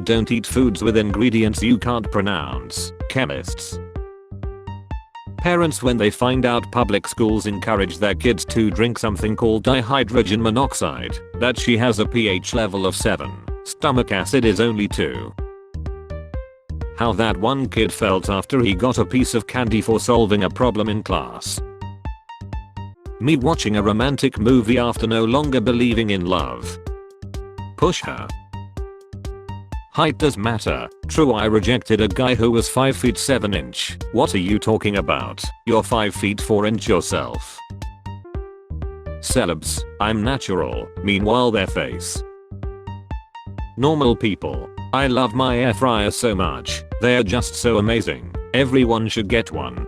Don't eat foods with ingredients you can't pronounce. Chemists. Parents when they find out public schools encourage their kids to drink something called dihydrogen monoxide, that she has a pH level of 7, stomach acid is only 2. How that one kid felt after he got a piece of candy for solving a problem in class. Me watching a romantic movie after no longer believing in love. Push her. Height does matter. True, I rejected a guy who was 5 feet 7 inch. What are you talking about? You're 5 feet 4 inch yourself. Celebs. I'm natural. Meanwhile their face. Normal people. I love my air fryer so much. They're just so amazing. Everyone should get one.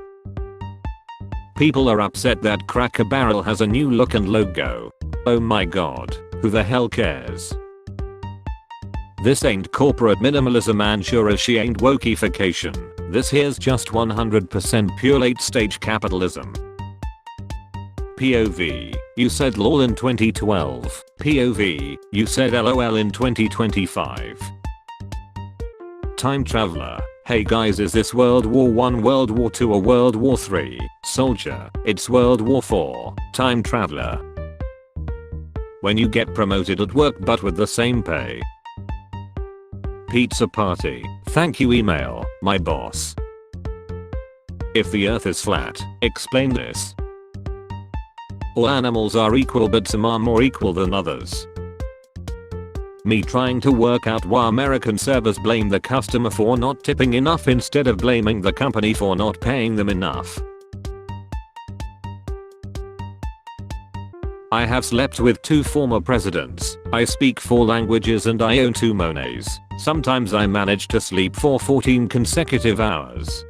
People are upset that Cracker Barrel has a new look and logo. Oh my god. Who the hell cares? This ain't corporate minimalism and sure as she ain't wokeification. This here's just 100% pure late stage capitalism. POV. You said lol in 2012. POV. You said LOL in 2025. Time traveler. Hey guys, is this World War I, World War II or World War III? Soldier. It's World War IV. Time traveler. When you get promoted at work but with the same pay. Pizza party. Thank you email, my boss. If the earth is flat, explain this. All animals are equal but some are more equal than others. Me trying to work out why American servers blame the customer for not tipping enough instead of blaming the company for not paying them enough. I have slept with 2 former presidents. I speak 4 languages and I own 2 Monets. Sometimes I manage to sleep for 14 consecutive hours.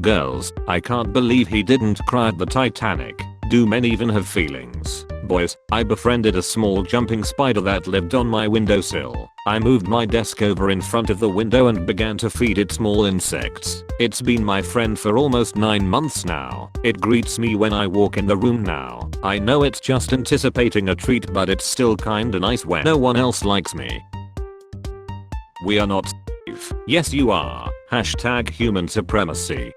Girls, I can't believe he didn't cry at the Titanic. Do men even have feelings? Boys, I befriended a small jumping spider that lived on my windowsill. I moved my desk over in front of the window and began to feed it small insects. It's been my friend for almost 9 months now. It greets me when I walk in the room now. I know it's just anticipating a treat, but it's still kinda nice when no one else likes me. We are not safe. Yes you are. Hashtag human supremacy.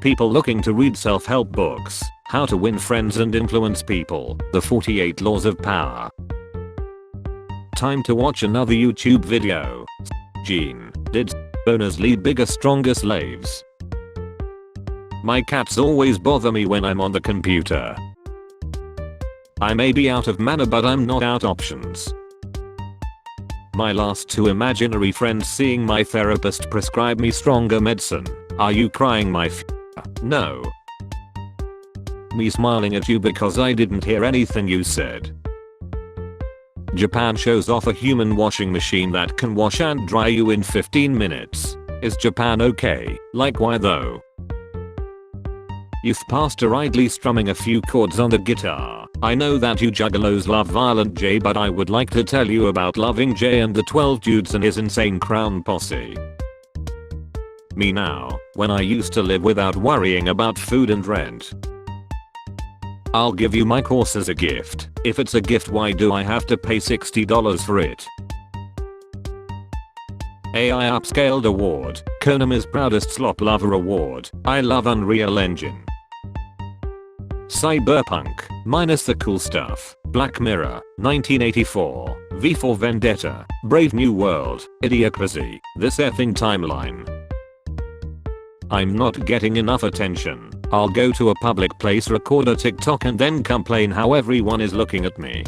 People looking to read self-help books. How to win friends and influence people. The 48 laws of power. Time to watch another YouTube video. Gene. Did owners lead bigger stronger slaves? My cats always bother me when I'm on the computer. I may be out of mana but I'm not out options. My last 2 imaginary friends seeing my therapist prescribe me stronger medicine. Are you crying my No. Me smiling at you because I didn't hear anything you said. Japan shows off a human washing machine that can wash and dry you in 15 minutes. Is Japan okay? Like why though? Youth pastor idly strumming a few chords on the guitar. I know that you juggalos love Violent J, but I would like to tell you about Loving J and the 12 Dudes and his insane crown posse. Me now, when I used to live without worrying about food and rent. I'll give you my course as a gift. If it's a gift, why do I have to pay $60 for it? AI Upscaled Award. Konami's Proudest Slop Lover Award. I love Unreal Engine. Cyberpunk. Minus the cool stuff. Black Mirror. 1984. V for Vendetta. Brave New World. Idiocracy. This effing timeline. I'm not getting enough attention. I'll go to a public place, record a TikTok and then complain how everyone is looking at me.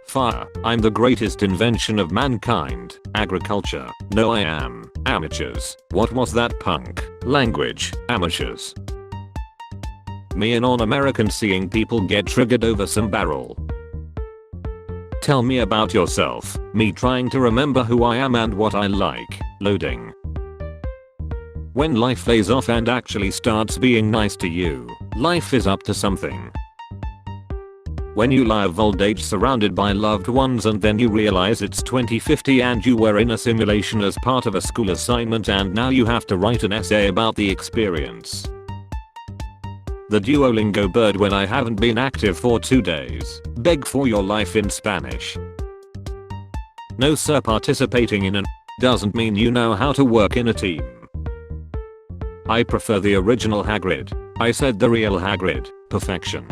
Fire. I'm the greatest invention of mankind. Agriculture. No I am. Amateurs. What was that punk? Language. Amateurs. Me an un-American seeing people get triggered over some barrel. Tell me about yourself. Me trying to remember who I am and what I like. Loading. When life lays off and actually starts being nice to you, life is up to something. When you lie of old age surrounded by loved ones and then you realize it's 2050 and you were in a simulation as part of a school assignment and now you have to write an essay about the experience. The Duolingo bird when I haven't been active for 2 days. Beg for your life in Spanish. No sir, participating in an doesn't mean you know how to work in a team. I prefer the original Hagrid. I said the real Hagrid. Perfection.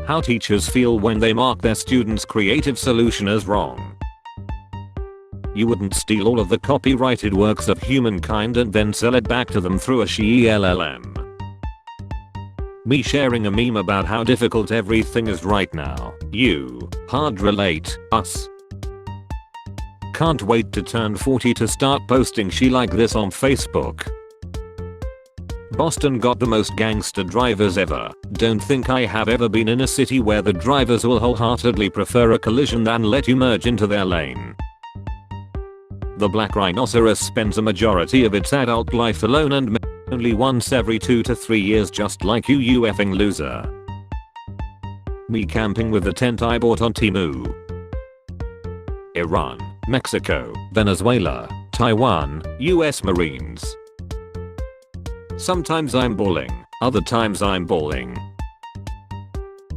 How teachers feel when they mark their students' creative solution as wrong. You wouldn't steal all of the copyrighted works of humankind and then sell it back to them through a LLM. Me sharing a meme about how difficult everything is right now. You hard relate. Us. Can't wait to turn 40 to start posting shit like this on Facebook. Boston got the most gangster drivers ever. Don't think I have ever been in a city where the drivers will wholeheartedly prefer a collision than let you merge into their lane. The black rhinoceros spends a majority of its adult life alone and only once every 2 to 3 years, just like you effing loser. Me camping with the tent I bought on Temu. Iran, Mexico, Venezuela, Taiwan, US Marines. Sometimes I'm balling, other times I'm balling.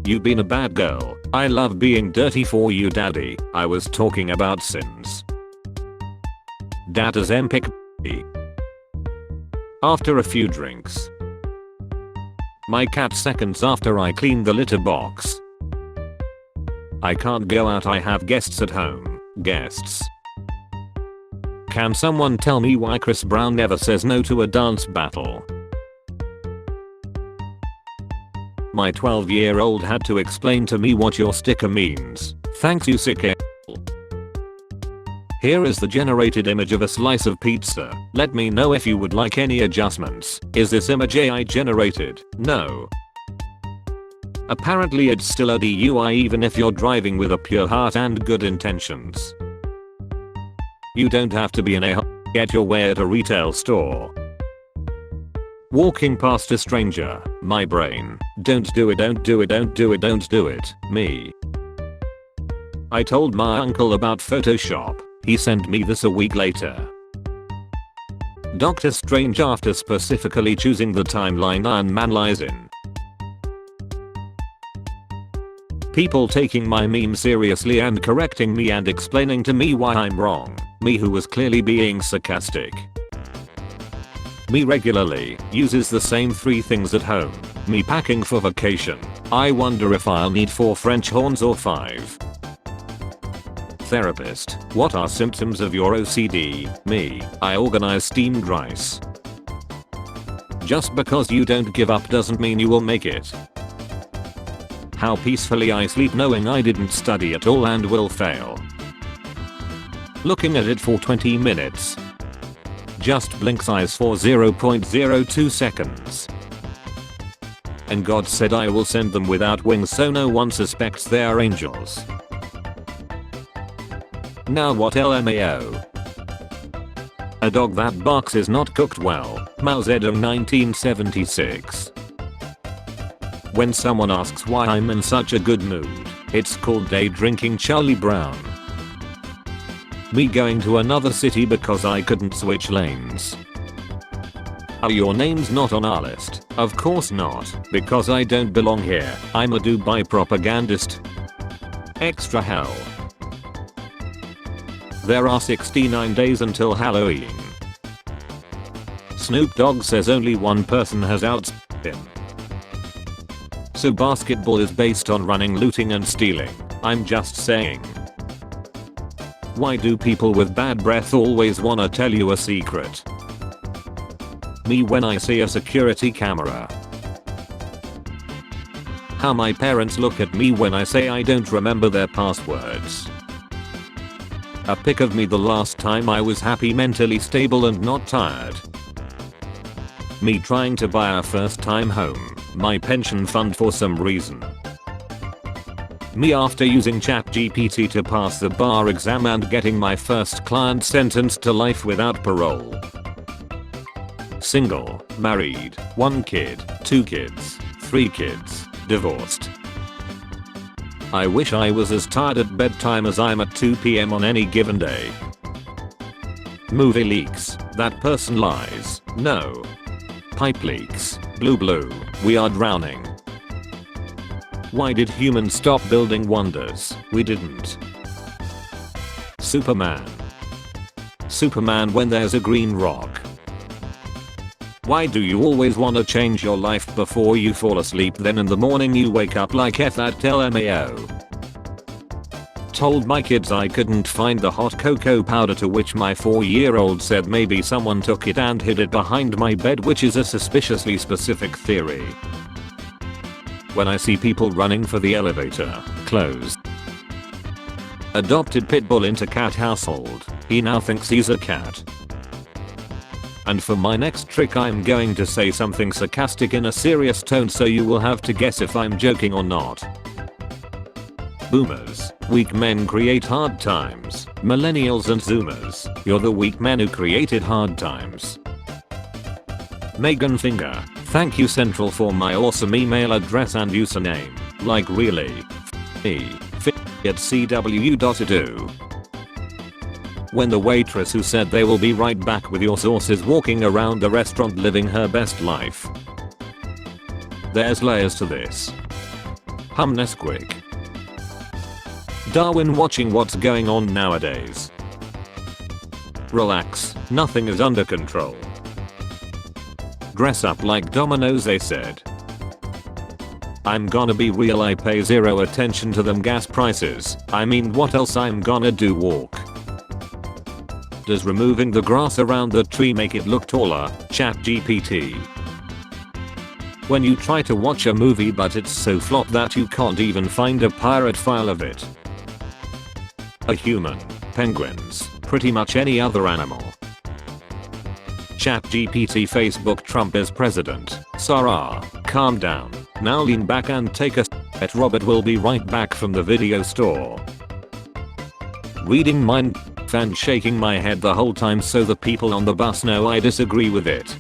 You been a bad girl. I love being dirty for you, daddy. I was talking about sins. Data's epic. After a few drinks. My cat seconds after I clean the litter box. I can't go out, I have guests at home. Guests. Can someone tell me why Chris Brown never says no to a dance battle? My 12-year-old had to explain to me what your sticker means. Thanks you sick. Here is the generated image of a slice of pizza. Let me know if you would like any adjustments. Is this image AI generated? No. Apparently it's still a DUI even if you're driving with a pure heart and good intentions. You don't have to be an a-hole to get your way at a retail store. Walking past a stranger. My brain. Don't do it, don't do it, don't do it, don't do it. Me. I told my uncle about Photoshop. He sent me this a week later. Doctor Strange after specifically choosing the timeline Iron Man lies in. People taking my meme seriously and correcting me and explaining to me why I'm wrong. Me who was clearly being sarcastic. Me regularly uses the same 3 things at home. Me packing for vacation. I wonder if I'll need 4 French horns or 5. Therapist. What are symptoms of your OCD? Me. I organize steamed rice. Just because you don't give up doesn't mean you will make it. How peacefully I sleep knowing I didn't study at all and will fail. Looking at it for 20 minutes. Just blinks eyes for 0.02 seconds. And God said I will send them without wings so no one suspects they are angels. Now what LMAO? A dog that barks is not cooked well. Mao Zedong 1976. When someone asks why I'm in such a good mood, it's called day drinking Charlie Brown. Me going to another city because I couldn't switch lanes. Oh, your name's not on our list. Of course not, because I don't belong here. I'm a Dubai propagandist. Extra hell. There are 69 days until Halloween. Snoop Dogg says only one person has outspent him. So basketball is based on running, looting and stealing. I'm just saying. Why do people with bad breath always wanna tell you a secret? Me when I see a security camera. How my parents look at me when I say I don't remember their passwords. A pic of me the last time I was happy, mentally stable and not tired. Me trying to buy a first time home, my pension fund for some reason. Me after using ChatGPT to pass the bar exam and getting my first client sentenced to life without parole. Single, married, 1 kid, 2 kids, 3 kids, divorced. I wish I was as tired at bedtime as I'm at 2 PM on any given day. Movie leaks. That person lies. No. Pipe leaks. Blue. We are drowning. Why did humans stop building wonders? We didn't. Superman. Superman when there's a green rock. Why do you always wanna change your life before you fall asleep, then in the morning you wake up like F that LMAO? Told my kids I couldn't find the hot cocoa powder, to which my 4-year-old said maybe someone took it and hid it behind my bed, which is a suspiciously specific theory. When I see people running for the elevator, closed. Adopted pit bull into cat household, he now thinks he's a cat. And for my next trick I'm going to say something sarcastic in a serious tone, so you will have to guess if I'm joking or not. Boomers, weak men create hard times. Millennials and Zoomers, you're the weak men who created hard times. Megan Finger, thank you Central for my awesome email address and username. Like really? at cw.edu. When the waitress who said they will be right back with your sauce is walking around the restaurant living her best life. There's layers to this. Nesquik. Darwin watching what's going on nowadays. Relax, nothing is under control. Dress up like dominoes, they said. I'm gonna be real, I pay zero attention to them gas prices. I mean, what else I'm gonna do, walk? Does removing the grass around the tree make it look taller? ChatGPT. When you try to watch a movie but it's so flop that you can't even find a pirate file of it. A human, penguins, pretty much any other animal. ChatGPT Facebook Trump is president. Sarah, calm down. Now lean back and take a at Robert will be right back from the video store. Reading mind and shaking my head the whole time so the people on the bus know I disagree with it.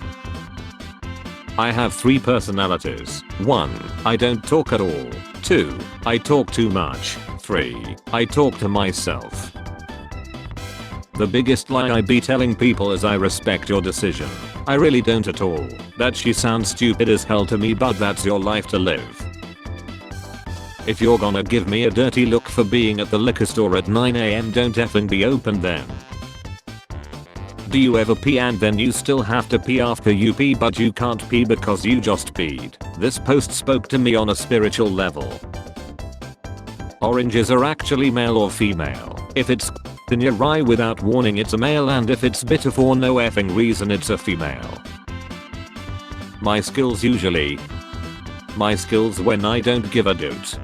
I have 3 personalities. 1. I don't talk at all. 2. I talk too much. 3. I talk to myself. The biggest lie I be telling people is I respect your decision. I really don't at all. That she sounds stupid as hell to me, but that's your life to live. If you're gonna give me a dirty look for being at the liquor store at 9 AM, don't effing be open then. Do you ever pee and then you still have to pee after you pee, but you can't pee because you just peed? This post spoke to me on a spiritual level. Oranges are actually male or female. If it's in your eye without warning, it's a male, and if it's bitter for no effing reason, it's a female. My skills when I don't give a doot.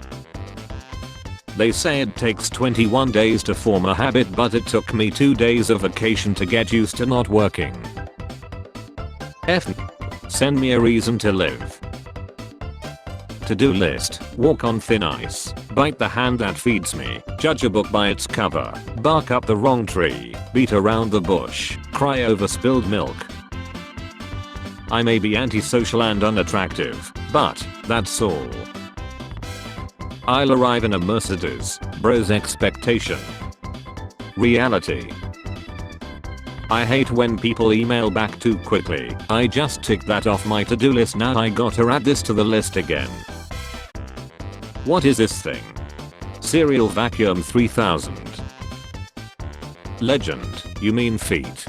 They say it takes 21 days to form a habit, but it took me 2 days of vacation to get used to not working. Send me a reason to live. To-do list: walk on thin ice, bite the hand that feeds me, judge a book by its cover, bark up the wrong tree, beat around the bush, cry over spilled milk. I may be antisocial and unattractive, but that's all. I'll arrive in a Mercedes, bro's expectation. Reality. I hate when people email back too quickly. I just ticked that off my to-do list, now I gotta add this to the list again. What is this thing? Serial Vacuum 3000. Legend, you mean feet.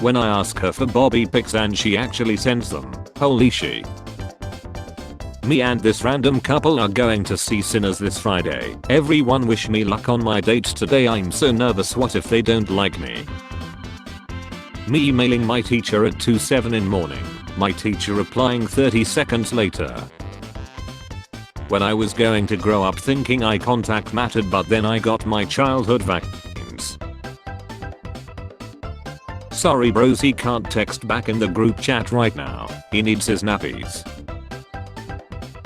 When I ask her for Bobby pics and she actually sends them, holy she. Me and this random couple are going to see Sinners this Friday. Everyone wish me luck on my date today. I'm so nervous, what if they don't like me? Me emailing my teacher at 2:07 in morning. My teacher replying 30 seconds later. When I was going to grow up thinking eye contact mattered, but then I got my childhood vaccines. Sorry bros, he can't text back in the group chat right now. He needs his nappies.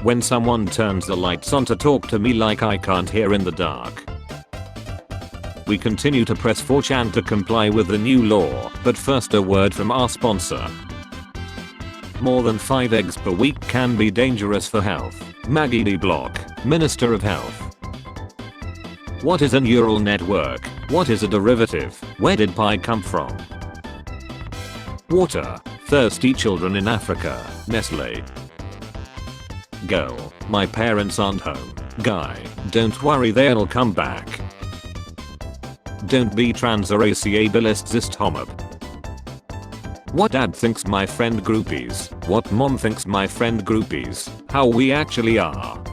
When someone turns the lights on to talk to me like I can't hear in the dark. We continue to press 4chan to comply with the new law, but first a word from our sponsor. More than 5 eggs per week can be dangerous for health. Maggie D. Block, Minister of Health. What is a neural network? What is a derivative? Where did pi come from? Water. Thirsty children in Africa. Nestle. Girl, my parents aren't home. Guy, don't worry, they'll come back. Don't be trans or ableist homob. What dad thinks my friend groupies? What mom thinks my friend groupies? How we actually are.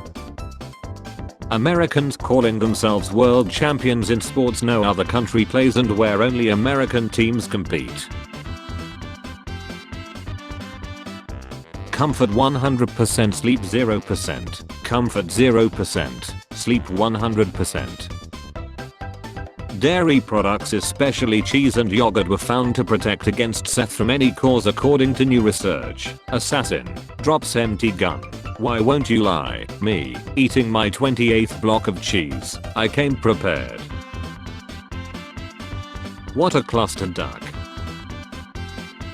Americans calling themselves world champions in sports no other country plays and where only American teams compete. Comfort 100%, sleep 0%. Comfort 0%, sleep 100%. Dairy products, especially cheese and yogurt, were found to protect against death from any cause according to new research. Assassin drops empty gun. Why won't you lie? Me, eating my 28th block of cheese. I came prepared. What a cluster duck.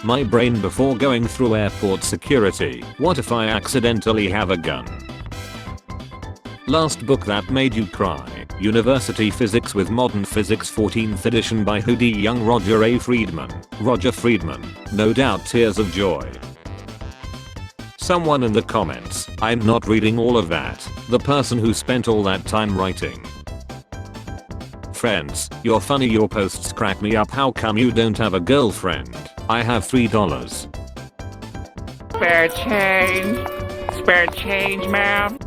My brain before going through airport security. What if I accidentally have a gun? Last book that made you cry. University Physics with Modern Physics 14th edition by Hoodie Young Roger A. Friedman. Roger Friedman. No doubt tears of joy. Someone in the comments, I'm not reading all of that. The person who spent all that time writing. Friends, you're funny, your posts crack me up. How come you don't have a girlfriend? I have $3. Spare change. Spare change, ma'am.